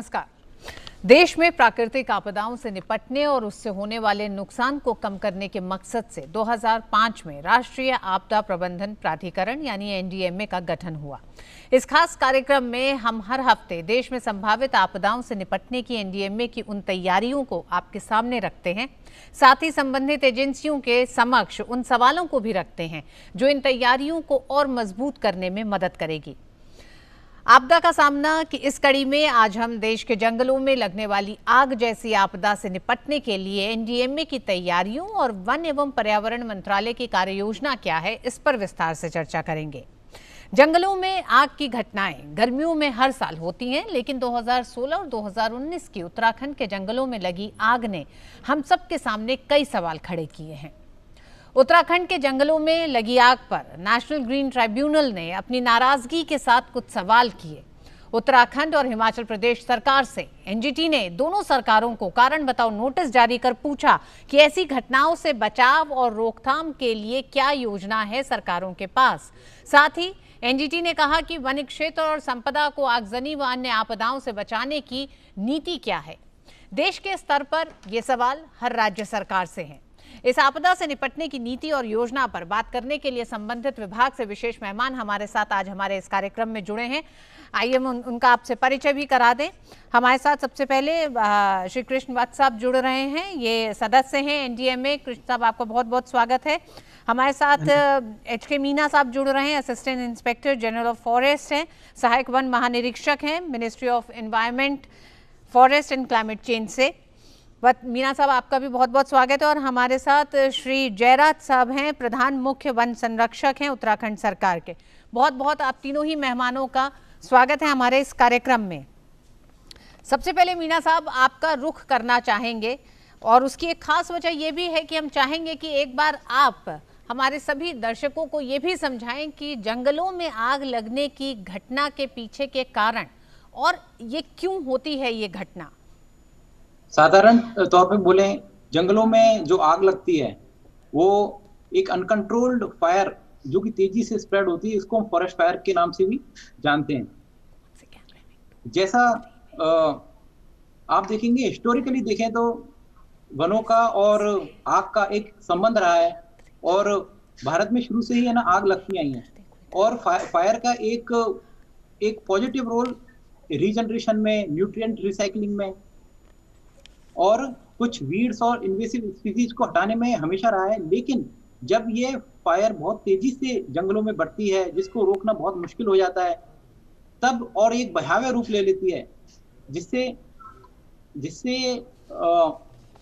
नमस्कार। देश में प्राकृतिक आपदाओं से निपटने और उससे होने वाले नुकसान को कम करने के मकसद से 2005 में राष्ट्रीय आपदा प्रबंधन प्राधिकरण यानी एनडीएमए का गठन हुआ। इस खास कार्यक्रम में हम हर हफ्ते देश में संभावित आपदाओं से निपटने की एनडीएमए की उन तैयारियों को आपके सामने रखते हैं, साथ ही संबंधित एजेंसियों के समक्ष उन सवालों को भी रखते हैं जो इन तैयारियों को और मजबूत करने में मदद करेगी। आपदा का सामना की इस कड़ी में आज हम देश के जंगलों में लगने वाली आग जैसी आपदा से निपटने के लिए एनडीएमए की तैयारियों और वन एवं पर्यावरण मंत्रालय की कार्य योजना क्या है, इस पर विस्तार से चर्चा करेंगे। जंगलों में आग की घटनाएं गर्मियों में हर साल होती हैं, लेकिन 2016 और 2019 की उत्तराखंड के जंगलों में लगी आग ने हम सबके सामने कई सवाल खड़े किए हैं। उत्तराखंड के जंगलों में लगी आग पर नेशनल ग्रीन ट्राइब्यूनल ने अपनी नाराजगी के साथ कुछ सवाल किए। उत्तराखंड और हिमाचल प्रदेश सरकार से एनजीटी ने दोनों सरकारों को कारण बताओ नोटिस जारी कर पूछा कि ऐसी घटनाओं से बचाव और रोकथाम के लिए क्या योजना है सरकारों के पास। साथ ही एनजीटी ने कहा कि वन क्षेत्र और संपदा को आगजनी व अन्य आपदाओं से बचाने की नीति क्या है। देश के स्तर पर ये सवाल हर राज्य सरकार से हैं। इस आपदा से निपटने की नीति और योजना पर बात करने के लिए संबंधित विभाग से विशेष मेहमान हमारे साथ आज हमारे इस कार्यक्रम में जुड़े हैं। आइए हम उनका आपसे परिचय भी करा दें। हमारे साथ सबसे पहले श्री कृष्ण वत्स साहब जुड़ रहे हैं, ये सदस्य हैं एनडीएमए। कृष्ण साहब, आपका बहुत बहुत स्वागत है। हमारे साथ एचके मीना साहब जुड़ रहे हैं, assistant inspector general of forest हैं, सहायक वन महानिरीक्षक हैं, ministry of environment, forest and climate change से। मीना साहब, आपका भी बहुत बहुत स्वागत है। और हमारे साथ श्री जयराज साहब हैं, प्रधान मुख्य वन संरक्षक हैं उत्तराखंड सरकार के। बहुत बहुत आप तीनों ही मेहमानों का स्वागत है हमारे इस कार्यक्रम में। सबसे पहले मीना साहब, आपका रुख करना चाहेंगे और उसकी एक खास वजह यह भी है कि हम चाहेंगे कि एक बार आप हमारे सभी दर्शकों को ये भी समझाएं कि जंगलों में आग लगने की घटना के पीछे के कारण और ये क्यों होती है ये घटना। साधारण तौर पे बोले, जंगलों में जो आग लगती है वो एक अनकंट्रोल्ड फायर जो कि तेजी से स्प्रेड होती है, इसको हम फॉरेस्ट फायर के नाम से भी जानते हैं। जैसा आप देखेंगे, हिस्टोरिकली देखें तो वनों का और आग का एक संबंध रहा है और भारत में शुरू से ही है ना आग लगती आई है। और फायर का एक पॉजिटिव रोल रीजनरेशन में, न्यूट्रिएंट रिसाइकलिंग में और कुछ वीड्स और इन्वेसिव स्पीसीज को हटाने में हमेशा रहा है। लेकिन जब ये फायर बहुत तेजी से जंगलों में बढ़ती है, जिसको रोकना बहुत मुश्किल हो जाता है, तब और एक भयावह रूप ले लेती है, जिससे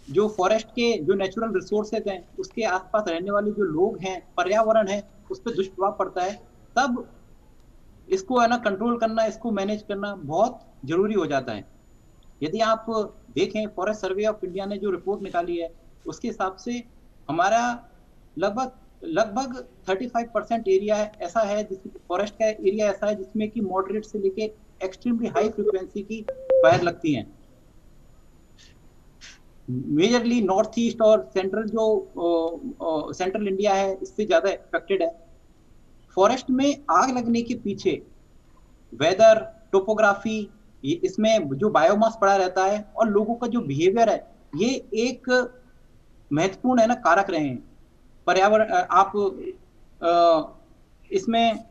जो फॉरेस्ट के जो नेचुरल रिसोर्सेज हैं, उसके आसपास रहने वाले जो लोग हैं, पर्यावरण है, उस पर दुष्प्रभाव पड़ता है। तब इसको है ना कंट्रोल करना, इसको मैनेज करना बहुत जरूरी हो जाता है। यदि आप देखें, फॉरेस्ट सर्वे ऑफ इंडिया ने जो रिपोर्ट निकाली है, उसके हिसाब से हमारा लगभग 35% एरिया ऐसा है, फॉरेस्ट का एरिया ऐसा है जिसमें कि मॉडरेट से लेके एक्सट्रीमली हाई फ्रीक्वेंसी की फायर लगती हैं। मेजरली नॉर्थ ईस्ट और सेंट्रल इंडिया है, इससे ज्यादा अफेक्टेड है। फॉरेस्ट में आग लगने के पीछे वेदर, टोपोग्राफी, इसमें जो बायोमास पड़ा रहता है और लोगों का जो बिहेवियर है, ये एक महत्वपूर्ण है ना कारक रहे हैं। पर्यावरण, आप इसमें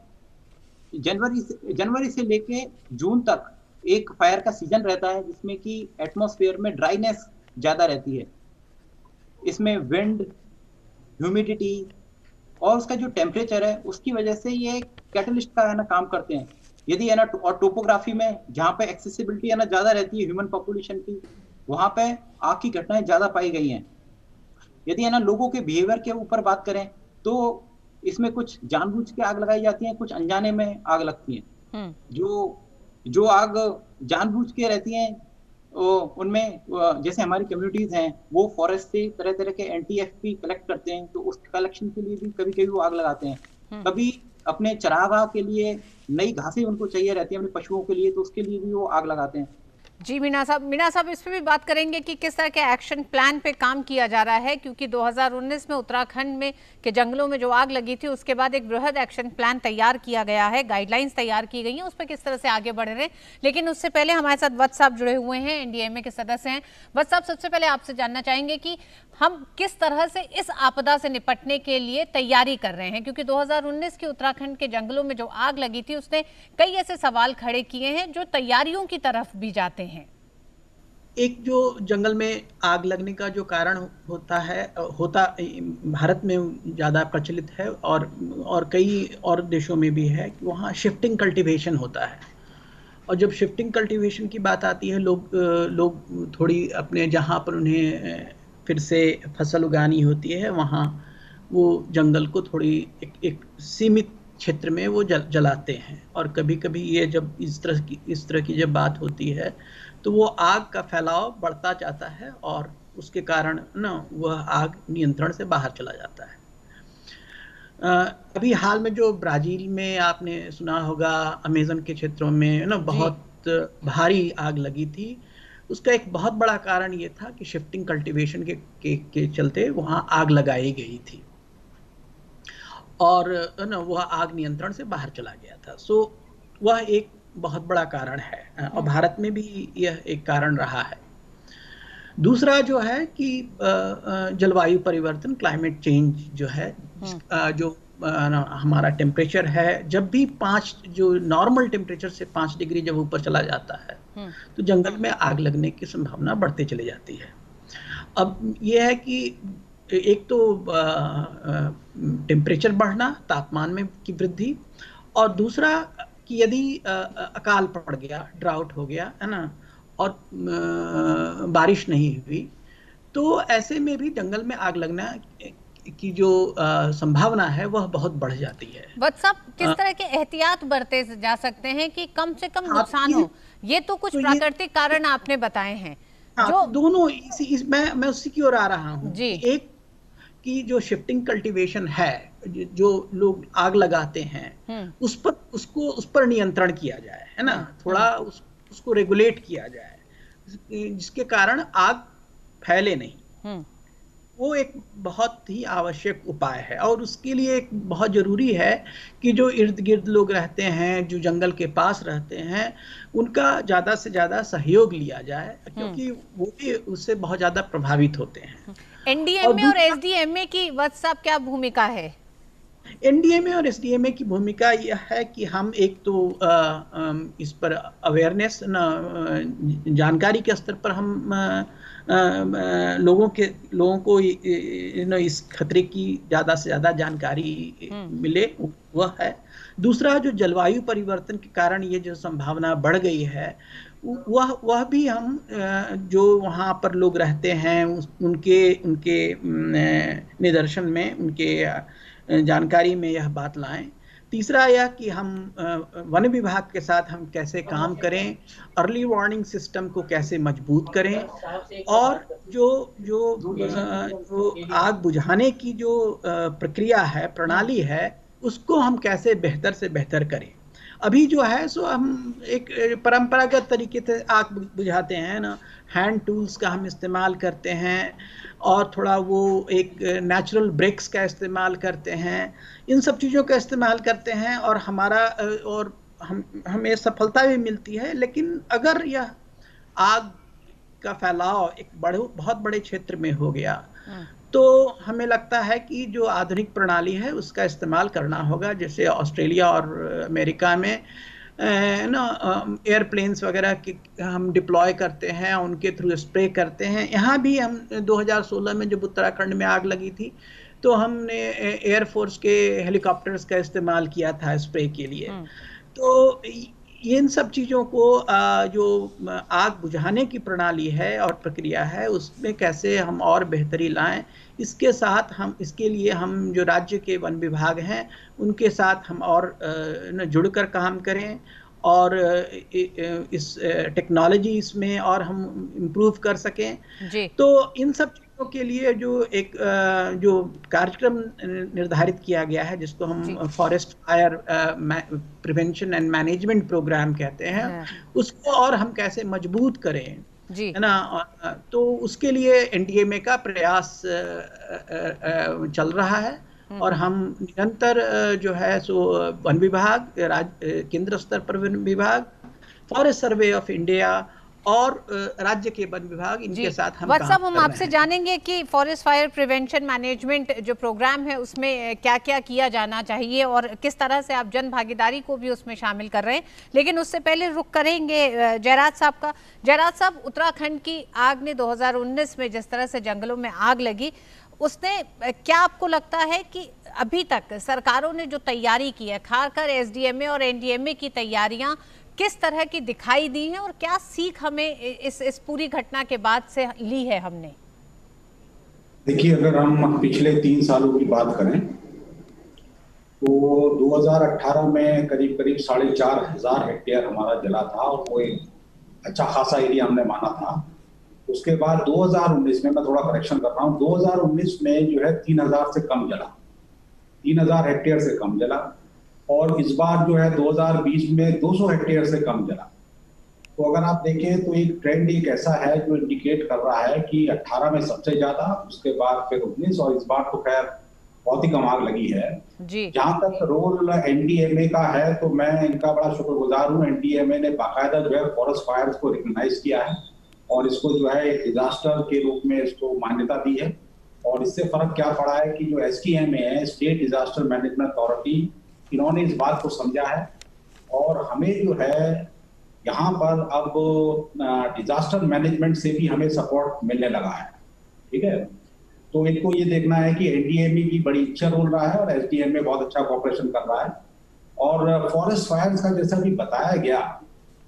जनवरी से लेके जून तक एक फायर का सीजन रहता है, जिसमें कि एटमॉस्फेयर में ड्राइनेस ज्यादा रहती है। इसमें विंड, ह्यूमिडिटी और उसका जो टेम्परेचर है, उसकी वजह से ये कैटलिस्ट का है ना काम करते हैं। यदि है ना, और टोपोग्राफी में जहाँ पे एक्सेसिबिलिटी है ना ज्यादा रहती है ह्यूमन पॉपुलेशन की, वहां पे आग की घटनाएं ज्यादा पाई गई हैं। यदि है ना लोगों के बिहेवियर के ऊपर बात करें तो इसमें कुछ जानबूझ के आग लगाई जाती है, कुछ अनजाने में आग लगती है। जो आग जानबूझ के रहती हैं उनमें जैसे हमारी कम्युनिटीज हैं, वो फॉरेस्ट से तरह तरह के एनटीएफपी कलेक्ट करते हैं, तो उस कलेक्शन के लिए भी कभी कभी वो आग लगाते हैं। कभी अपने चरागाह के लिए नई घासें उनको चाहिए रहती है अपने पशुओं के लिए, तो उसके लिए भी वो आग लगाते हैं। जी मीना साहब इस पे भी बात करेंगे कि किस तरह के एक्शन प्लान पे काम किया जा रहा है, क्योंकि 2019 में उत्तराखंड में के जंगलों में जो आग लगी थी उसके बाद एक बृहद एक्शन प्लान तैयार किया गया है, गाइडलाइंस तैयार की गई हैं, उस पर किस तरह से आगे बढ़ रहे हैं। लेकिन उससे पहले हमारे साथ वत्स साहब जुड़े हुए हैं, एनडीएमए के सदस्य हैं। वत्स साहब, सबसे पहले आपसे जानना चाहेंगे कि हम किस तरह से इस आपदा से निपटने के लिए तैयारी कर रहे हैं, क्योंकि 2019 के उत्तराखंड के जंगलों में जो आग लगी थी उसने कई ऐसे सवाल खड़े किए हैं जो तैयारियों की तरफ भी जाते हैं। एक जो जंगल में आग लगने का जो कारण होता भारत में ज़्यादा प्रचलित है और कई और देशों में भी है कि वहाँ शिफ्टिंग कल्टीवेशन होता है। और जब शिफ्टिंग कल्टीवेशन की बात आती है, लोग थोड़ी अपने जहाँ पर उन्हें फिर से फसल उगानी होती है वहाँ वो जंगल को थोड़ी एक सीमित क्षेत्र में वो जलाते हैं। और कभी कभी ये जब इस तरह की जब बात होती है तो वो आग का फैलाव बढ़ता जाता है और उसके कारण ना वह आग नियंत्रण से बाहर चला जाता है। अभी हाल में जो ब्राजील में आपने सुना होगा, अमेज़न के क्षेत्रों में ना बहुत भारी आग लगी थी। उसका एक बहुत बड़ा कारण ये था कि शिफ्टिंग कल्टीवेशन के चलते वहाँ आग लगाई गई थी और ना वह आग नियंत्रण से बाहर चला गया था। सो वह एक बहुत बड़ा कारण है और भारत में भी यह एक कारण रहा है। दूसरा जो है कि जलवायु परिवर्तन, क्लाइमेट चेंज जो है, जो हमारा टेम्परेचर है, जब भी 5 जो नॉर्मल टेम्परेचर से 5 डिग्री जब ऊपर चला जाता है तो जंगल में आग लगने की संभावना बढ़ते चली जाती है। अब यह है कि एक तो टेम्परेचर बढ़ना, तापमान में की वृद्धि, और दूसरा कि यदि अकाल पड़ गया, ड्राउट हो गया है ना, और बारिश नहीं हुई, तो ऐसे में भी जंगल में आग लगना की जो संभावना है वह बहुत बढ़ जाती है। वत्स साहब, किस तरह के एहतियात बरते जा सकते हैं कि कम से कम नुकसान हो? ये तो कुछ प्राकृतिक कारण आपने बताए हैं। जो दोनों मैं उसी की ओर आ रहा हूँ। एक की जो शिफ्टिंग कल्टीवेशन है, जो लोग आग लगाते हैं उस पर नियंत्रण किया जाए, है ना, थोड़ा उसको रेगुलेट किया जाए जिसके कारण आग फैले नहीं। वो एक बहुत ही आवश्यक उपाय है और उसके लिए एक बहुत जरूरी है कि जो इर्द गिर्द लोग रहते हैं, जो जंगल के पास रहते हैं, उनका ज्यादा से ज्यादा सहयोग लिया जाए, क्योंकि वो भी उससे बहुत ज्यादा प्रभावित होते हैं। एनडीएमए और एसडीएमए की वत्स साहब क्या भूमिका है? एनडीएमए और एसडीएमए की भूमिका यह है कि हम एक तो इस पर अवेयरनेस, जानकारी के स्तर पर हम लोगों को इस खतरे की ज़्यादा से ज़्यादा जानकारी मिले, वह है। दूसरा, जो जलवायु परिवर्तन के कारण ये जो संभावना बढ़ गई है, वह भी हम जो वहाँ पर लोग रहते हैं उनके निदर्शन में, उनके जानकारी में यह बात लाएं। तीसरा यह कि हम वन विभाग के साथ हम कैसे काम करें, अर्ली वार्निंग सिस्टम को कैसे मजबूत करें, और जो आग बुझाने की जो प्रक्रिया है, प्रणाली है, उसको हम कैसे बेहतर से बेहतर करें। अभी जो है सो हम एक परंपरागत तरीके से आग बुझाते हैं ना, हैंड टूल्स का हम इस्तेमाल करते हैं और थोड़ा वो एक नेचुरल ब्रिक्स का इस्तेमाल करते हैं, इन सब चीज़ों का इस्तेमाल करते हैं और हमें सफलता भी मिलती है। लेकिन अगर यह आग का फैलाव एक बहुत बड़े क्षेत्र में हो गया तो हमें लगता है कि जो आधुनिक प्रणाली है उसका इस्तेमाल करना होगा। जैसे ऑस्ट्रेलिया और अमेरिका में एयरप्लेन्स वगैरह की हम डिप्लॉय करते हैं, उनके थ्रू स्प्रे करते हैं। यहाँ भी हम 2016 में जब उत्तराखंड में आग लगी थी तो हमने एयरफोर्स के हेलीकॉप्टर्स का इस्तेमाल किया था स्प्रे के लिए। तो इन सब चीज़ों को जो आग बुझाने की प्रणाली है और प्रक्रिया है उसमें कैसे हम और बेहतरी लाएं, इसके साथ इसके लिए हम जो राज्य के वन विभाग हैं उनके साथ हम और जुड़कर काम करें और इस टेक्नोलॉजी इसमें और हम इम्प्रूव कर सकें। तो इन सब जवानों के लिए जो एक जो कार्यक्रम निर्धारित किया गया है, जिसको हम forest fire prevention and management programme कहते हैं, उसको और हम कैसे मजबूत करें, है ना, तो उसके लिए एनडीएमए का प्रयास चल रहा है। और हम निरंतर जो है सो वन विभाग, केंद्र स्तर पर वन विभाग, फॉरेस्ट सर्वे ऑफ इंडिया और राज्य के वन विभाग, इनके साथ हम वत्स साहब, हम आपसे जानेंगे कि फॉरेस्ट फायर प्रिवेंशन मैनेजमेंट जो प्रोग्राम है उसमें क्या क्या किया जाना चाहिए और किस तरह से आप जन भागीदारी को भी उसमें शामिल कर रहे हैं। लेकिन उससे पहले रुख करेंगे जयराज साहब का। जयराज साहब, उत्तराखंड की आग ने 2019 में जिस तरह से जंगलों में आग लगी, उसने क्या आपको लगता है कि अभी तक सरकारों ने जो तैयारी की है, खासकर एसडीएमए और एनडीएमए की तैयारियां किस तरह की दिखाई दी हैं और क्या सीख हमें इस पूरी घटना के बाद से ली है हमने? देखिए, अगर हम पिछले 3 सालों की बात करें तो 2018 में करीब 4,500 हेक्टेयर हमारा जला था और वो एक अच्छा खासा एरिया हमने माना था। उसके बाद 2019 में, मैं थोड़ा करेक्शन कर रहा हूँ, 2019 में जो है 3,000 से कम जला, 3,000 हेक्टेयर से कम जला। और इस बार जो है 2020 में 200 हेक्टेयर से कम जला। तो अगर आप देखें तो एक ट्रेंड एक ऐसा है जो इंडिकेट कर रहा है कि 18 में सबसे ज्यादा, उसके बाद फिर 19, और इस बार तो खैर बहुत ही कम आग लगी है। जहां तक रोल एनडीएमए का है तो मैं इनका बड़ा शुक्रगुजार हूँ। एनडीएमए ने बाकायदा जो है फॉरेस्ट फायर्स को रिकॉग्नाइज किया है और इसको जो है एक डिजास्टर के रूप में इसको मान्यता दी है। और इससे फर्क क्या पड़ा है कि जो एसडीएमए है, स्टेट डिजास्टर मैनेजमेंट अथॉरिटी, इन्होंने इस बात को समझा है और हमें जो है यहाँ पर अब डिजास्टर मैनेजमेंट से भी हमें सपोर्ट मिलने लगा है। ठीक है, तो इनको ये देखना है कि एनडीएमए की बड़ी अच्छा रोल रहा है और एसडीएमए बहुत अच्छा कोऑपरेशन कर रहा है। और फॉरेस्ट फायर्स का जैसा भी बताया गया,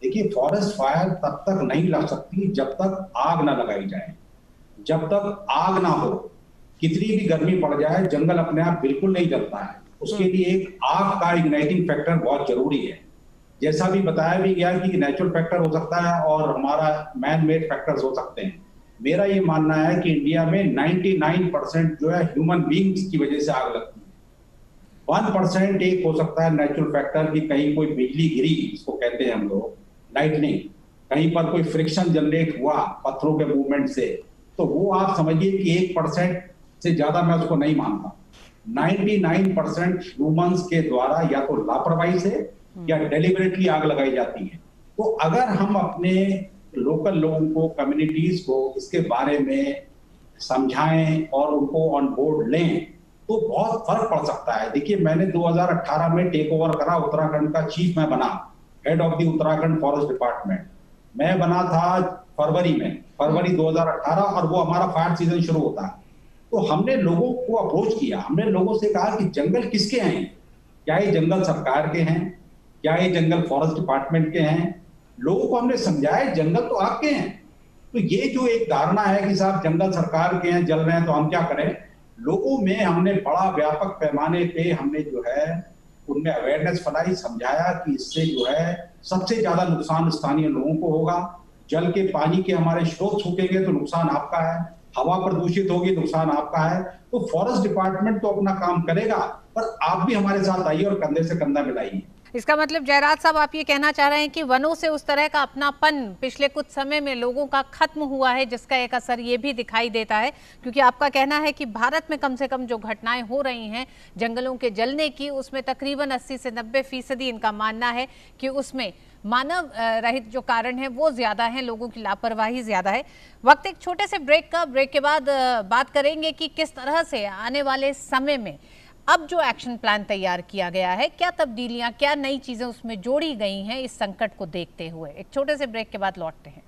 देखिए फॉरेस्ट फायर तब तक नहीं लग सकती जब तक आग ना लगाई जाए। जब तक आग ना हो, कितनी भी गर्मी पड़ जाए, जंगल अपने आप बिल्कुल नहीं जलता है। उसके लिए एक आग का इग्नाइटिंग फैक्टर बहुत जरूरी है। जैसा भी बताया भी गया कि नेचुरल फैक्टर हो सकता है और हमारा मैन मेड फैक्टर्स हो सकते हैं। मेरा ये मानना है कि इंडिया में 99% जो है ह्यूमन बीइंग्स की वजह से आग लगती है। 1% एक हो सकता है नेचुरल फैक्टर की, कहीं कोई बिजली गिरी, इसको कहते हैं हम लोग लाइटनिंग, कहीं पर कोई फ्रिक्शन जनरेट हुआ पत्थरों के मूवमेंट से, तो वो आप समझिए कि 1% से ज्यादा मैं उसको नहीं मानता। 99% ह्यूमंस के द्वारा या तो लापरवाही से या डेलिबरेटली आग लगाई जाती है। तो अगर हम अपने लोकल लोगों को, कम्युनिटीज को इसके बारे में समझाएं और उनको ऑन बोर्ड लें तो बहुत फर्क पड़ सकता है। देखिए, मैंने 2018 में टेक ओवर करा, उत्तराखंड का चीफ मैं बना, head of the Uttarakhand forest department. मैं बना था फरवरी 2018 और वो हमारा फायर सीजन शुरू होता है। तो हमने लोगों को अप्रोच किया, हमने लोगों से कहा कि जंगल किसके हैं? क्या ये जंगल सरकार के हैं? क्या ये जंगल फॉरेस्ट डिपार्टमेंट के हैं? लोगों को हमने समझाया जंगल तो आपके हैं। तो ये जो एक धारणा है कि साहब जंगल सरकार के हैं, जल रहे हैं तो हम क्या करें, लोगों में हमने बड़ा व्यापक पैमाने पे हमने जो है उनमें अवेयरनेस फैलाई, समझाया कि इससे जो है सबसे ज्यादा नुकसान स्थानीय लोगों को होगा। जल के, पानी के हमारे स्रोत सूखेंगे तो नुकसान आपका है, हवा प्रदूषित होगी नुकसान आपका है। तो फॉरेस्ट डिपार्टमेंट तो अपना काम करेगा, पर आप भी हमारे साथ आइए और कंधे से कंधा मिलाइए। इसका मतलब जयराज साहब, आप ये कहना चाह रहे हैं कि वनों से उस तरह का अपनापन पिछले कुछ समय में लोगों का खत्म हुआ है, जिसका एक असर ये भी दिखाई देता है, क्योंकि आपका कहना है कि भारत में कम से कम जो घटनाएं हो रही हैं जंगलों के जलने की, उसमें तकरीबन 80 से 90% इनका मानना है कि उसमें मानव रहित जो कारण है वो ज्यादा है, लोगों की लापरवाही ज्यादा है। वक्त एक छोटे से ब्रेक का, ब्रेक के बाद बात करेंगे कि किस तरह से आने वाले समय में अब जो एक्शन प्लान तैयार किया गया है, क्या तब्दीलियां, क्या नई चीजें उसमें जोड़ी गई हैं इस संकट को देखते हुए। एक छोटे से ब्रेक के बाद लौटते हैं।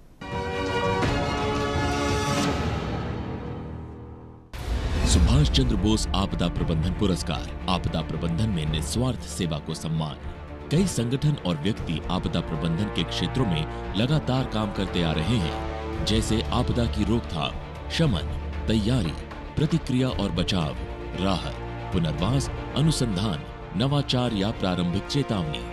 सुभाष चंद्र बोस आपदा प्रबंधन पुरस्कार, आपदा प्रबंधन में निस्वार्थ सेवा को सम्मान। कई संगठन और व्यक्ति आपदा प्रबंधन के क्षेत्रों में लगातार काम करते आ रहे हैं, जैसे आपदा की रोकथाम, शमन, तैयारी, प्रतिक्रिया और बचाव, राहत, पुनर्वास, अनुसंधान, नवाचार या प्रारंभिक चेतावनी।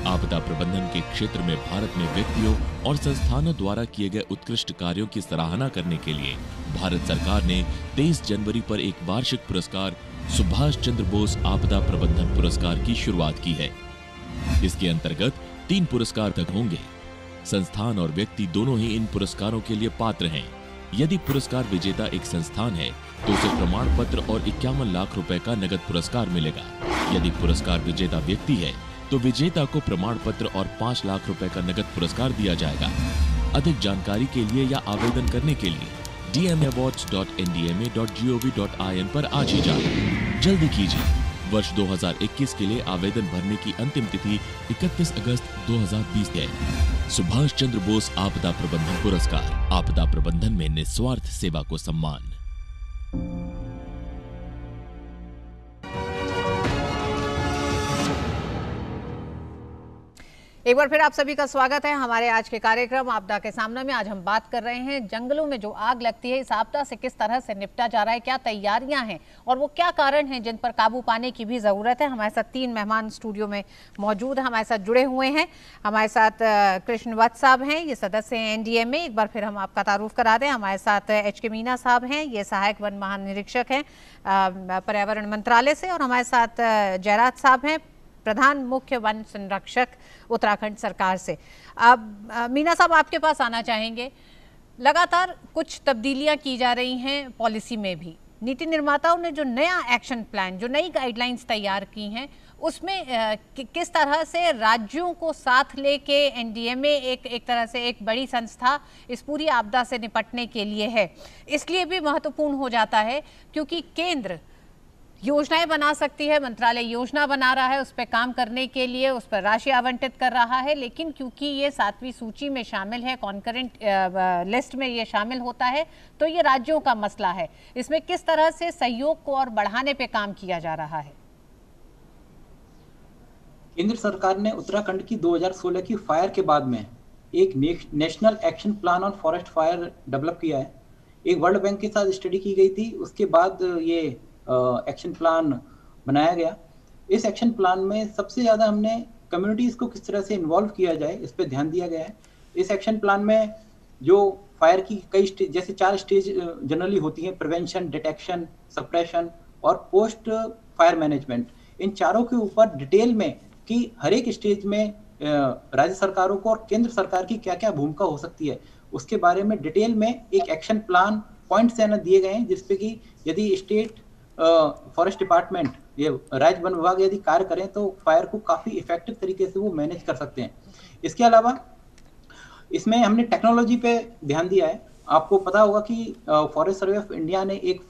आपदा प्रबंधन के क्षेत्र में भारत में व्यक्तियों और संस्थानों द्वारा किए गए उत्कृष्ट कार्यों की सराहना करने के लिए भारत सरकार ने 23 जनवरी पर एक वार्षिक पुरस्कार सुभाष चंद्र बोस आपदा प्रबंधन पुरस्कार की शुरुआत की है। इसके अंतर्गत 3 पुरस्कार तक होंगे। संस्थान और व्यक्ति दोनों ही इन पुरस्कारों के लिए पात्र हैं। यदि पुरस्कार विजेता एक संस्थान है तो उसे प्रमाण पत्र और 51 लाख रुपए का नगद पुरस्कार मिलेगा। यदि पुरस्कार विजेता व्यक्ति है तो विजेता को प्रमाण पत्र और 5 लाख रुपए का नगद पुरस्कार दिया जाएगा। अधिक जानकारी के लिए या आवेदन करने के लिए dmawards.ndma.gov.in पर आज ही जाएं। जल्दी कीजिए। वर्ष 2021 के लिए आवेदन भरने की अंतिम तिथि 31 अगस्त 2020 है। सुभाष चंद्र बोस आपदा प्रबंधन पुरस्कार, आपदा प्रबंधन में निस्वार्थ सेवा को सम्मान। एक बार फिर आप सभी का स्वागत है हमारे आज के कार्यक्रम आपदा के सामने में। आज हम बात कर रहे हैं जंगलों में जो आग लगती है, इस आपदा से किस तरह से निपटा जा रहा है, क्या तैयारियां हैं और वो क्या कारण हैं जिन पर काबू पाने की भी जरूरत है। हमारे साथ 3 मेहमान स्टूडियो में मौजूद हैं, हमारे साथ जुड़े हुए हैं। हमारे साथ कृष्ण वत्स साहब हैं, ये सदस्य हैं एनडीएमए। एक बार फिर हम आपका तारुफ करा दें। हमारे साथ HK मीना साहब हैं, ये सहायक वन महानिरीक्षक हैं पर्यावरण मंत्रालय से। और हमारे साथ जयराज साहब हैं, प्रधान मुख्य वन संरक्षक उत्तराखंड सरकार से। अब मीना साहब आपके पास आना चाहेंगे। लगातार कुछ तब्दीलियां की जा रही हैं पॉलिसी में भी। नीति निर्माताओं ने जो नया एक्शन प्लान, जो नई गाइडलाइंस तैयार की हैं, उसमें किस तरह से राज्यों को साथ लेके एनडीएमए एक तरह से एक बड़ी संस्था इस पूरी आपदा से निपटने के लिए है, इसलिए भी महत्वपूर्ण हो जाता है क्योंकि केंद्र योजनाएं बना सकती है, मंत्रालय योजना बना रहा है उस पर काम करने के लिए, उस पर राशि आवंटित कर रहा है, लेकिन क्योंकि ये 7वीं सूची में शामिल है, कॉन्करेंट लिस्ट में ये शामिल होता है, तो ये राज्यों का मसला है। इसमें किस तरह से सहयोग को और बढ़ाने पे काम किया जा रहा है? केंद्र सरकार ने उत्तराखंड की 2016 की फायर के बाद में एक national action plan on forest fire develop किया है। एक वर्ल्ड बैंक के साथ स्टडी की गई थी, उसके बाद ये एक्शन प्लान बनाया गया। इस एक्शन प्लान में सबसे ज्यादा हमने कम्युनिटीज को किस तरह से इन्वॉल्व किया जाए इस पे ध्यान दिया गया है। इस एक्शन प्लान में जो फायर की कई जैसे 4 स्टेज जनरली होती हैं, प्रिवेंशन, डिटेक्शन, सप्रेशन और पोस्ट फायर मैनेजमेंट। इन चारों के ऊपर डिटेल में कि हर एक स्टेज में राज्य सरकारों को और केंद्र सरकार की क्या क्या भूमिका हो सकती है, उसके बारे में डिटेल में एक एक्शन प्लान पॉइंट्स दिए गए हैं, जिसपे कि यदि स्टेट फॉरेस्ट डिपार्टमेंट, ये राज्य वन विभाग यदि कार्य करें तो फायर को काफी इफेक्टिव तरीके से वो मैनेज कर सकते हैं। इसके अलावा इसमें हमने टेक्नोलॉजी पे ध्यान दिया है। आपको पता होगा कि फॉरेस्ट सर्वे ऑफ इंडिया ने एक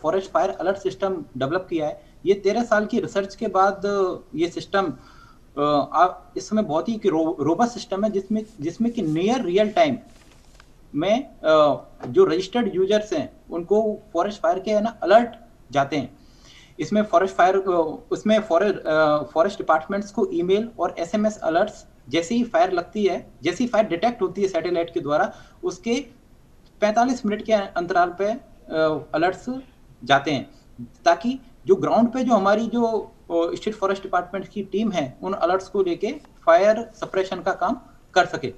forest fire alert system develop किया है। ये 13 साल की रिसर्च के बाद ये सिस्टम इस समय बहुत ही रोबस्ट सिस्टम है, जिसमें कि नियर रियल टाइम में जो रजिस्टर्ड यूजर्स हैं उनको फॉरेस्ट फायर के अलर्ट जाते हैं। इसमें फॉरेस्ट डिपार्टमेंट्स को ईमेल और SMS अलर्ट्स जैसे ही फायर लगती है, जैसे ही फायर डिटेक्ट होती है सैटेलाइट के द्वारा, उसके 45 मिनट के अंतराल पे अलर्ट्स जाते हैं, ताकि जो ग्राउंड पे जो हमारी जो स्टेट फॉरेस्ट डिपार्टमेंट की टीम है उन अलर्ट्स को लेके फायर सप्रेशन का काम कर सके।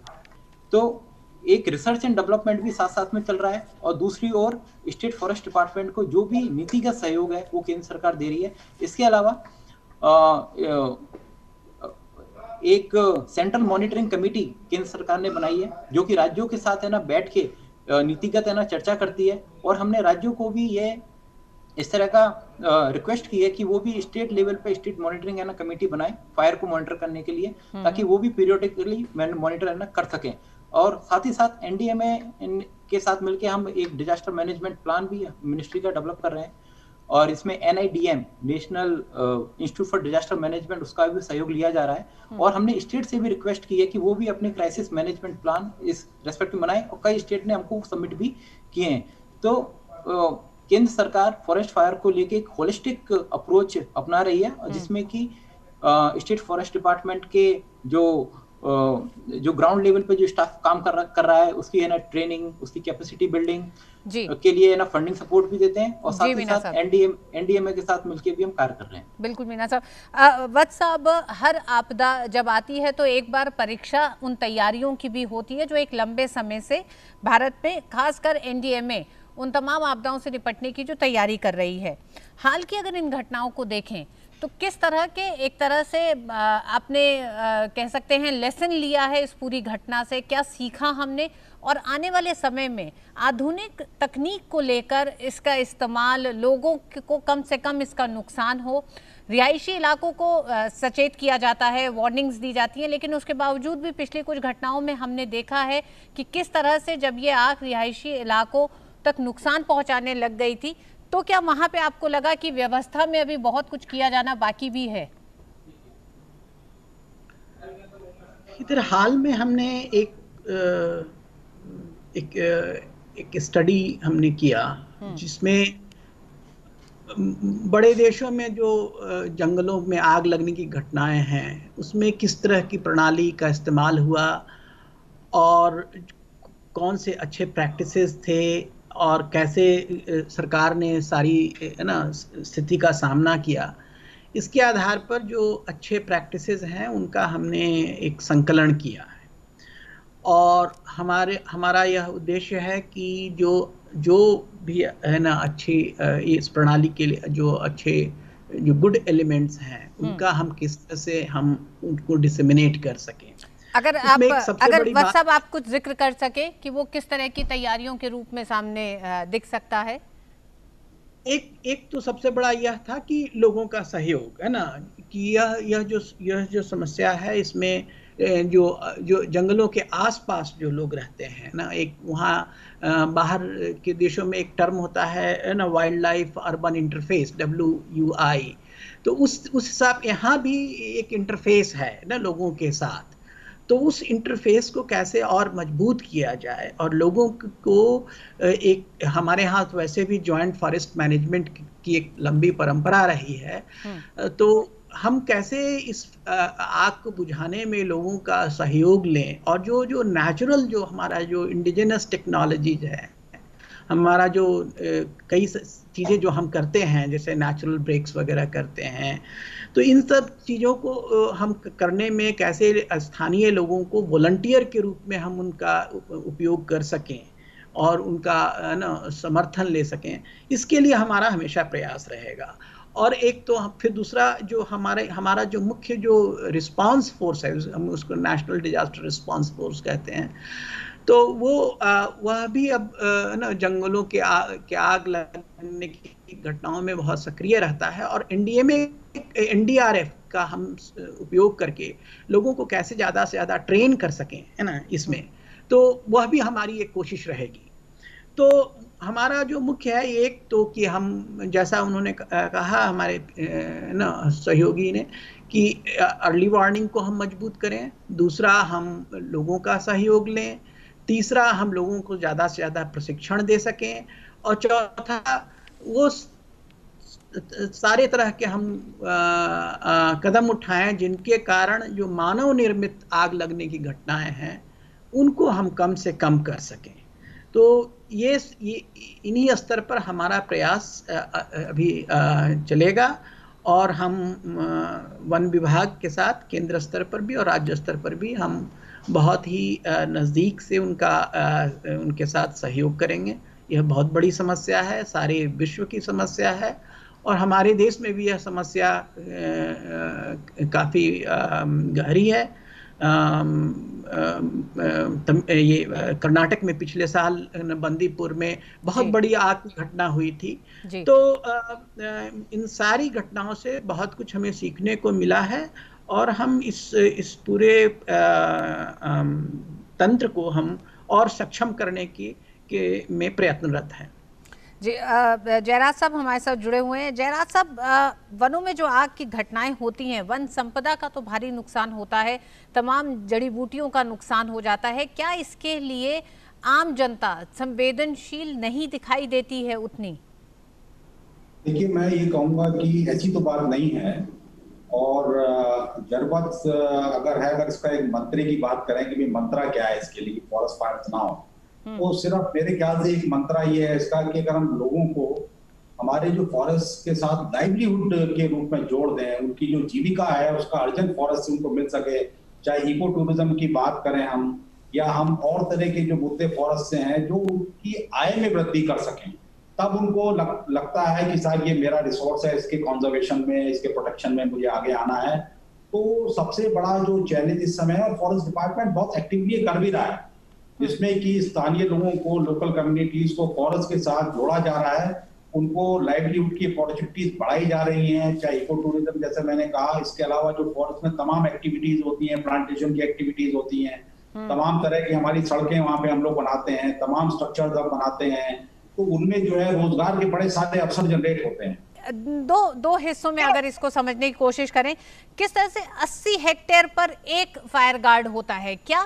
तो एक रिसर्च एंड डेवलपमेंट भी साथ साथ में चल रहा है, और दूसरी ओर स्टेट फॉरेस्ट डिपार्टमेंट को जो भी नीतिगत सहयोग है वो केंद्र सरकार दे रही है। इसके अलावा एक सेंट्रल मॉनिटरिंग कमेटी केंद्र सरकार ने बनाई है, जो कि राज्यों के साथ बैठ के नीतिगत चर्चा करती है। और हमने राज्यों को भी ये इस तरह का रिक्वेस्ट की है कि वो भी स्टेट लेवल पे स्टेट मॉनिटरिंग कमेटी बनाए फायर को मॉनिटर करने के लिए, ताकि वो भी पीरियोडिकली मॉनिटर कर सकें। और साथ ही साथ एनडीएमए के साथ मिलकर हम एक डिजास्टर मैनेजमेंट प्लान भी मिनिस्ट्री का डेवलप कर रहे हैं, और इसमें NIDM national institute for disaster management, उसका भी सहयोग लिया जा रहा है। और हमने स्टेट से भी रिक्वेस्ट की है कि वो भी अपने क्राइसिस मैनेजमेंट प्लान इस रेस्पेक्ट में बनाए, और कई स्टेट ने हमको सबमिट भी किए हैं। तो केंद्र सरकार फॉरेस्ट फायर को लेके एक होलिस्टिक अप्रोच अपना रही है, जिसमें कि स्टेट फॉरेस्ट डिपार्टमेंट के जो जो ग्राउंड लेवल पे जो स्टाफ काम कर रहा है उसकी है ना ट्रेनिंग, उसकी कैपेसिटी बिल्डिंग के लिए है ना फंडिंग सपोर्ट भी देते हैं, और साथ ही साथ एनडीएमए के साथ मिलकर भी हम कार्य कर रहे हैं। बिल्कुल मीना साहब। वत्स साहब, हर आपदा जब आती है तो एक बार परीक्षा उन तैयारियों की भी होती है जो एक लंबे समय से भारत में खासकर एनडीएमए उन तमाम आपदाओं से निपटने की जो तैयारी कर रही है। हाल की अगर इन घटनाओं को देखें तो किस तरह के एक तरह से आपने कह सकते हैं लेसन लिया है इस पूरी घटना से, क्या सीखा हमने, और आने वाले समय में आधुनिक तकनीक को लेकर इसका इस्तेमाल, लोगों को कम से कम इसका नुकसान हो, रिहायशी इलाकों को सचेत किया जाता है, वार्निंग्स दी जाती हैं, लेकिन उसके बावजूद भी पिछली कुछ घटनाओं में हमने देखा है कि किस तरह से जब ये आग रिहायशी इलाकों तक नुकसान पहुंचाने लग गई थी, तो क्या वहां पे आपको लगा कि व्यवस्था में अभी बहुत कुछ किया जाना बाकी भी है? इधर हाल में हमने एक स्टडी हमने किया जिसमें बड़े देशों में जो जंगलों में आग लगने की घटनाएं हैं उसमें किस तरह की प्रणाली का इस्तेमाल हुआ और कौन से अच्छे प्रैक्टिसेस थे और कैसे सरकार ने सारी स्थिति का सामना किया। इसके आधार पर जो अच्छे प्रैक्टिसेस हैं उनका हमने एक संकलन किया है, और हमारा यह उद्देश्य है कि जो भी है ना अच्छी इस प्रणाली के लिए जो गुड एलिमेंट्स हैं उनका हम किस तरह से हम उनको डिसेमिनेट कर सकें। अगर वत्स साहब आप कुछ जिक्र कर सके कि वो किस तरह की तैयारियों के रूप में सामने दिख सकता है। एक तो सबसे बड़ा यह था कि लोगों का सहयोग है ना, कि यह जो समस्या है इसमें जो जंगलों के आसपास जो लोग रहते हैं ना, एक वहाँ बाहर के देशों में एक टर्म होता है ना, wild life urban interface, WUI। तो उस हिसाब यहाँ भी एक इंटरफेस है ना लोगों के साथ। तो उस इंटरफेस को कैसे और मजबूत किया जाए, और लोगों को एक हमारे यहाँ तो वैसे भी जॉइंट फॉरेस्ट मैनेजमेंट की एक लंबी परंपरा रही है, तो हम कैसे इस आग को बुझाने में लोगों का सहयोग लें, और जो नेचुरल जो हमारा जो इंडिजिनस टेक्नोलॉजीज है, हमारा जो कई चीज़ें जो हम करते हैं जैसे नेचुरल ब्रेक्स वगैरह करते हैं, तो इन सब चीज़ों को हम करने में कैसे स्थानीय लोगों को वॉलंटियर के रूप में हम उनका उपयोग कर सकें और उनका ना समर्थन ले सकें, इसके लिए हमारा हमेशा प्रयास रहेगा। और एक तो फिर दूसरा जो हमारा जो मुख्य जो रिस्पांस फोर्स है, हम उसको नेशनल डिजास्टर रिस्पांस फोर्स कहते हैं, तो वह भी अब ना जंगलों के आग लगने की घटनाओं में बहुत सक्रिय रहता है, और NDRF का हम उपयोग करके लोगों को कैसे ज़्यादा से ज़्यादा ट्रेन कर सकें है ना इसमें, तो वह भी हमारी एक कोशिश रहेगी। तो हमारा जो मुख्य है एक तो कि हम जैसा उन्होंने कहा हमारे ना सहयोगी ने कि अर्ली वार्निंग को हम मजबूत करें, दूसरा हम लोगों का सहयोग लें, तीसरा हम लोगों को ज़्यादा से ज़्यादा प्रशिक्षण दे सकें, और चौथा वो सारे तरह के हम कदम उठाएं जिनके कारण जो मानव निर्मित आग लगने की घटनाएं हैं उनको हम कम से कम कर सकें। तो ये इन्हीं स्तर पर हमारा प्रयास अभी चलेगा, और हम वन विभाग के साथ केंद्र स्तर पर भी और राज्य स्तर पर भी हम बहुत ही नज़दीक से उनके साथ सहयोग करेंगे। यह बहुत बड़ी समस्या है, सारे विश्व की समस्या है, और हमारे देश में भी यह समस्या काफ़ी गहरी है। ये कर्नाटक में पिछले साल बंदीपुर में बहुत बड़ी आग की घटना हुई थी। तो इन सारी घटनाओं से बहुत कुछ हमें सीखने को मिला है, और हम इस पूरे तंत्र को हम और सक्षम करने में प्रयत्नरत हैं। जी, जयराज साहब हमारे साथ जुड़े हुए हैं। जयराज साहब, वनों में जो आग की घटनाएं होती हैं, वन संपदा का तो भारी नुकसान होता है, तमाम जड़ी बूटियों का नुकसान हो जाता है, क्या इसके लिए आम जनता संवेदनशील नहीं दिखाई देती है उतनी? देखिए, मैं ये कहूँगा कि ऐसी तो बात नहीं है, और जरूरत अगर है, अगर इसका एक मंत्री की बात करें कि भाई मंत्रा क्या है इसके लिए फॉरेस्ट फायर्स ना हो, तो सिर्फ मेरे ख्याल से एक मंत्रा ये है इसका कि अगर हम लोगों को हमारे जो फॉरेस्ट के साथ लाइवलीहुड के रूप में जोड़ दें, उनकी जो जीविका है उसका अर्जन फॉरेस्ट से उनको मिल सके, चाहे इको टूरिज्म की बात करें हम, या हम और तरह के जो मुद्दे फॉरेस्ट से हैं जो उनकी आय में वृद्धि कर सकें, तब उनको लगता है कि शायद ये मेरा रिसोर्स है, इसके कंजर्वेशन में, इसके प्रोटेक्शन में मुझे आगे आना है। तो सबसे बड़ा जो चैलेंज इस समय है, फॉरेस्ट डिपार्टमेंट बहुत एक्टिवली कर भी रहा है, जिसमें कि स्थानीय लोगों को, लोकल कम्युनिटीज को फॉरेस्ट के साथ जोड़ा जा रहा है, उनको लाइवलीहुड की अपॉर्चुनिटीज बढ़ाई जा रही हैं, चाहे इको टूरिज्म जैसे मैंने कहा, इसके अलावा जो फॉरेस्ट में तमाम एक्टिविटीज होती हैं, प्लांटेशन की एक्टिविटीज होती हैं, तमाम तरह की हमारी सड़कें वहां पे हम लोग बनाते हैं, तमाम स्ट्रक्चर्स हम बनाते हैं, तो उनमें जो है रोजगार के बड़े सारे अवसर जनरेट होते हैं। दो हिस्सों में अगर इसको समझने की कोशिश करें, किस तरह से 80 हेक्टेयर पर एक फायर गार्ड होता है, क्या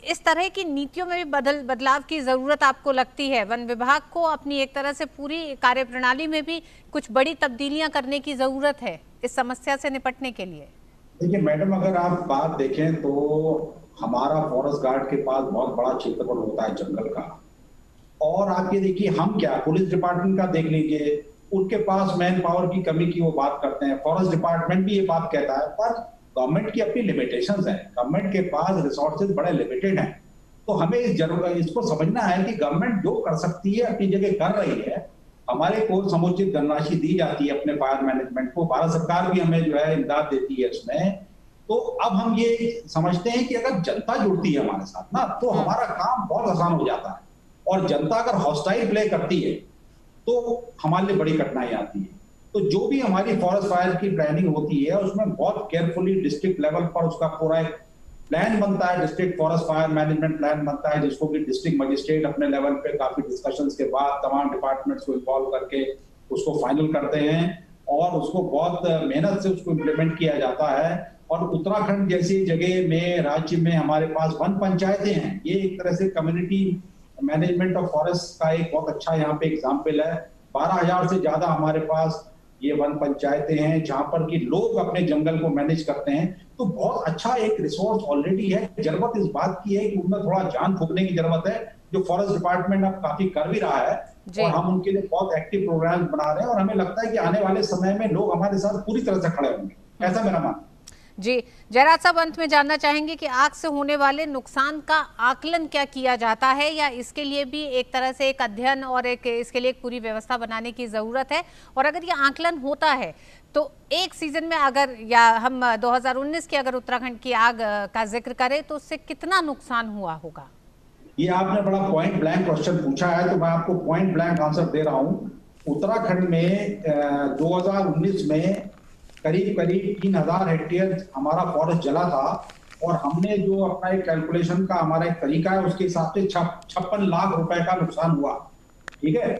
इस तरह की नीतियों में भी बदलाव की जरूरत आपको लगती है? वन विभाग को अपनी एक तरह से पूरी कार्यप्रणाली में भी कुछ बड़ी तब्दीलियां करने की जरूरत है इस समस्या से निपटने के लिए? देखिए मैडम, अगर आप बात देखें तो हमारा फॉरेस्ट गार्ड के पास बहुत बड़ा क्षेत्रफल होता है जंगल का, और आप ये देखिए हम क्या पुलिस डिपार्टमेंट का देख लीजिए, उनके पास मैन पावर की कमी की वो बात करते हैं, फॉरेस्ट डिपार्टमेंट भी ये बात कहता है, पर गवर्नमेंट की अपनी लिमिटेशंस है, गवर्नमेंट के पास रिसोर्सेज बड़े लिमिटेड हैं। तो हमें इसको समझना है कि गवर्नमेंट जो कर सकती है अपनी जगह कर रही है, हमारे को समुचित धनराशि दी जाती है अपने फायर मैनेजमेंट को, भारत सरकार भी हमें जो है इमदाद देती है इसमें। तो अब हम ये समझते हैं कि अगर जनता जुड़ती है हमारे साथ ना, तो हमारा काम बहुत आसान हो जाता है, और जनता अगर हॉस्टाइल प्ले करती है तो हमारे लिए बड़ी कठिनाई आती है। तो जो भी हमारी फॉरेस्ट फायर की प्लानिंग होती है उसमें बहुत केयरफुली डिस्ट्रिक्ट लेवल पर उसका पूरा एक प्लान बनता है, district forest fire management plan बनता है, जिसको कि डिस्ट्रिक्ट मजिस्ट्रेट अपने लेवल पे काफी डिस्कशंस के बाद तमाम डिपार्टमेंट्स को इन्वॉल्व करके उसको फाइनल करते हैं, और उसको बहुत मेहनत से उसको इम्प्लीमेंट किया जाता है। और उत्तराखंड जैसी जगह में, राज्य में हमारे पास वन पंचायतें हैं, ये एक तरह से कम्युनिटी मैनेजमेंट ऑफ फॉरेस्ट का एक बहुत अच्छा यहाँ पे एग्जाम्पल है। 12,000 से ज्यादा हमारे पास ये वन पंचायतें हैं जहां पर कि लोग अपने जंगल को मैनेज करते हैं। तो बहुत अच्छा एक रिसोर्स ऑलरेडी है। जरूरत इस बात की है कि उनमें थोड़ा जान फूंकने की जरूरत है, जो फॉरेस्ट डिपार्टमेंट अब काफी कर भी रहा है, और हम उनके लिए बहुत एक्टिव प्रोग्राम बना रहे हैं, और हमें लगता है कि आने वाले समय में लोग हमारे साथ पूरी तरह से खड़े होंगे, ऐसा मेरा मानना है। जी जयराज साहब, अंत में जानना चाहेंगे कि आग से होने वाले नुकसान का आकलन क्या किया जाता है, या इसके लिए भी एक तरह से एक अध्ययन और इसके लिए एक पूरी व्यवस्था बनाने की ज़रूरत है? और अगर ये आकलन होता है तो एक सीजन में अगर, या हम 2019 की अगर उत्तराखंड की आग का जिक्र करें, तो उससे कितना नुकसान हुआ होगा? ये आपने बड़ा पॉइंट ब्लैंक क्वेश्चन पूछा है, तो मैं आपको पॉइंट ब्लैंक आंसर दे रहा हूँ। उत्तराखंड में 2019 में करीब 3,000 हेक्टेयर हमारा फॉरेस्ट जला था, और हमने जो अपना एक कैलकुलेशन का हमारा एक तरीका है उसके हिसाब से 56 लाख रुपए का नुकसान हुआ। ठीक है,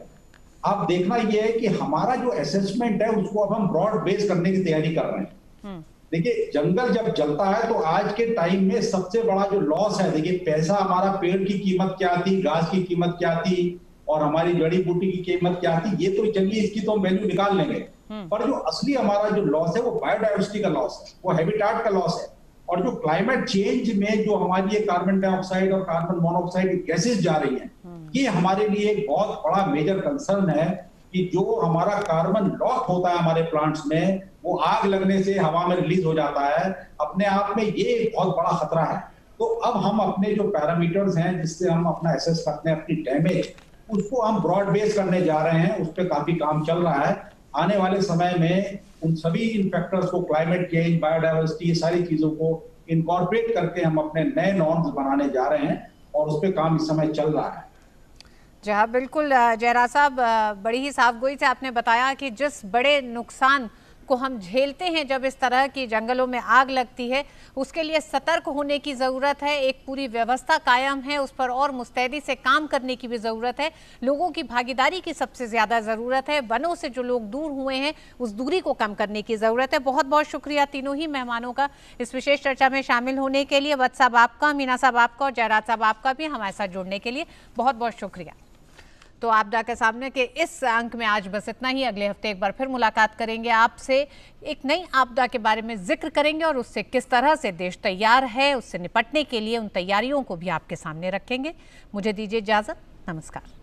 अब देखना यह है कि हमारा जो असेसमेंट है उसको अब हम ब्रॉड बेस करने की तैयारी कर रहे हैं। देखिए, जंगल जब जलता है तो आज के टाइम में सबसे बड़ा जो लॉस है, देखिए पैसा हमारा, पेड़ की कीमत क्या थी, घास की कीमत क्या थी, और हमारी जड़ी बूटी की कीमत क्या थी, ये तो चलिए इसकी तो हम वैल्यू निकाल लेंगे, पर जो असली हमारा जो लॉस है वो बायोडाइवर्सिटी का लॉस है, वो हैबिटाट का लॉस है। और जो क्लाइमेट चेंज में जो हमारी ये कार्बन डाइऑक्साइड और कार्बन मोनोऑक्साइड गैसेस जा रही हैं, ये हमारे लिए एक बहुत बड़ा मेजर कंसर्न है कि जो हमारा कार्बन लॉक होता है हमारे प्लांट्स में, वो आग लगने से हवा में रिलीज हो जाता है। अपने आप में ये एक बहुत बड़ा खतरा है। तो अब हम अपने जो पैरामीटर्स हैं जिससे हम अपना एसेस करते हैं अपनी डैमेज, उसको हम ब्रॉड बेस करने जा रहे हैं, उस पर काफी काम चल रहा है। आने वाले समय में उन सभी इन फैक्टर्स को, क्लाइमेट चेंज, बायोडाइवर्सिटी, ये सारी चीजों को इनकॉर्पोरेट करके हम अपने नए नॉर्म्स बनाने जा रहे हैं, और उस पर काम इस समय चल रहा है। जी हाँ, बिल्कुल जयराज साहब, बड़ी ही साफगोई से आपने बताया कि जिस बड़े नुकसान को हम झेलते हैं जब इस तरह की जंगलों में आग लगती है, उसके लिए सतर्क होने की ज़रूरत है, एक पूरी व्यवस्था कायम है, उस पर और मुस्तैदी से काम करने की भी ज़रूरत है, लोगों की भागीदारी की सबसे ज़्यादा ज़रूरत है, वनों से जो लोग दूर हुए हैं उस दूरी को कम करने की ज़रूरत है। बहुत बहुत शुक्रिया तीनों ही मेहमानों का इस विशेष चर्चा में शामिल होने के लिए। वत्स साहब आपका, मीना साहब आपका, और जयराज साहब आपका भी हमारे साथ जुड़ने के लिए बहुत बहुत शुक्रिया। तो आपदा के सामने के इस अंक में आज बस इतना ही। अगले हफ्ते एक बार फिर मुलाकात करेंगे आपसे, एक नई आपदा के बारे में जिक्र करेंगे और उससे किस तरह से देश तैयार है, उससे निपटने के लिए उन तैयारियों को भी आपके सामने रखेंगे। मुझे दीजिए इजाजत, नमस्कार।